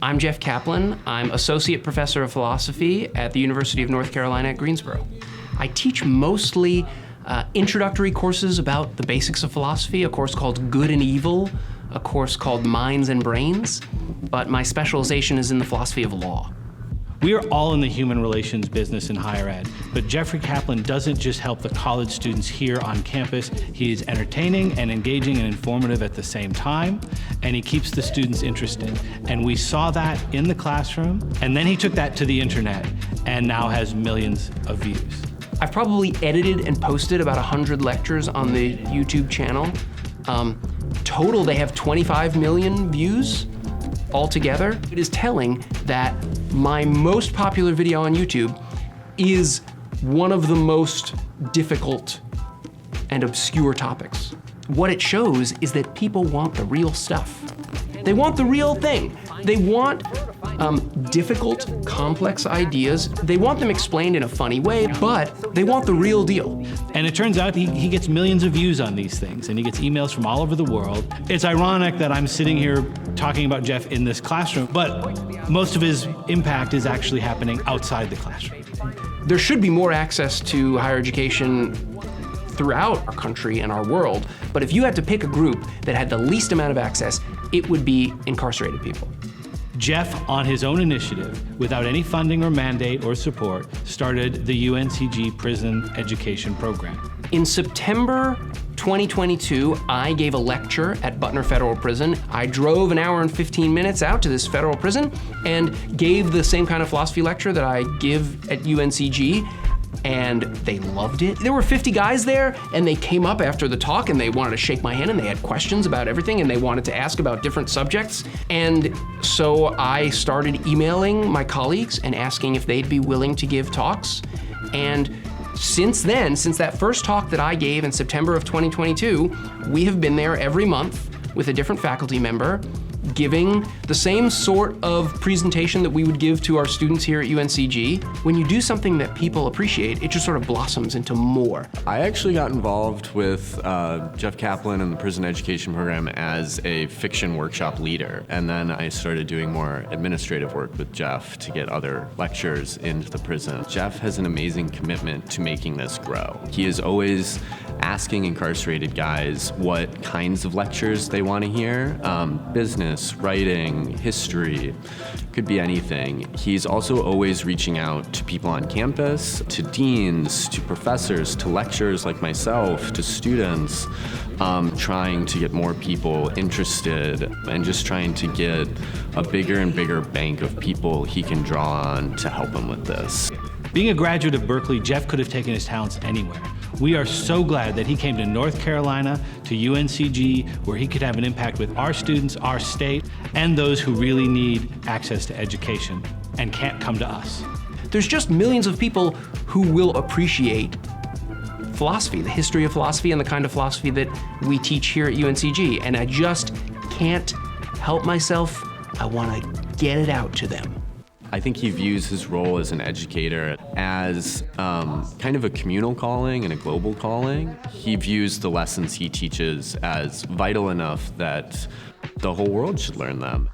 I'm Jeff Kaplan. I'm Associate Professor of Philosophy at the University of North Carolina at Greensboro. I teach mostly introductory courses about the basics of philosophy, a course called Good and Evil, a course called Minds and Brains, but my specialization is in the philosophy of law. We are all in the human relations business in higher ed, but Jeffrey Kaplan doesn't just help the college students here on campus. He is entertaining and engaging and informative at the same time, and he keeps the students interested. And we saw that in the classroom, and then he took that to the internet and now has millions of views. I've probably edited and posted about 100 lectures on the YouTube channel. Total, they have 25 million views altogether. It is telling that my most popular video on YouTube is one of the most difficult and obscure topics. What it shows is that people want the real stuff. They want the real thing. They want difficult, complex ideas. They want them explained in a funny way, but they want the real deal. And it turns out he gets millions of views on these things, and he gets emails from all over the world. It's ironic that I'm sitting here talking about Jeff in this classroom, but most of his impact is actually happening outside the classroom. There should be more access to higher education throughout our country and our world, but if you had to pick a group that had the least amount of access, it would be incarcerated people. Jeff, on his own initiative, without any funding or mandate or support, started the UNCG Prison Education Program. In September 2022, I gave a lecture at Butner Federal Prison. I drove an hour and 15 minutes out to this federal prison and gave the same kind of philosophy lecture that I give at UNCG, and they loved it. There were 50 guys there, and they came up after the talk and they wanted to shake my hand and they had questions about everything and they wanted to ask about different subjects. And so I started emailing my colleagues and asking if they'd be willing to give talks. And since then, since that first talk that I gave in September of 2022, we have been there every month with a different faculty member, giving the same sort of presentation that we would give to our students here at UNCG. When you do something that people appreciate, it just sort of blossoms into more. I actually got involved with Jeff Kaplan and the Prison Education Program as a fiction workshop leader, and then I started doing more administrative work with Jeff to get other lectures into the prison. Jeff has an amazing commitment to making this grow. He is always asking incarcerated guys what kinds of lectures they want to hear, business, writing, history, could be anything. He's also always reaching out to people on campus, to deans, to professors, to lecturers like myself, to students, trying to get more people interested and just trying to get a bigger and bigger bank of people he can draw on to help him with this. Being a graduate of Berkeley, Jeff could have taken his talents anywhere. We are so glad that he came to North Carolina, to UNCG, where he could have an impact with our students, our state, and those who really need access to education and can't come to us. There's just millions of people who will appreciate philosophy, the history of philosophy and the kind of philosophy that we teach here at UNCG, and I just can't help myself. I want to get it out to them. I think he views his role as an educator as kind of a communal calling and a global calling. He views the lessons he teaches as vital enough that the whole world should learn them.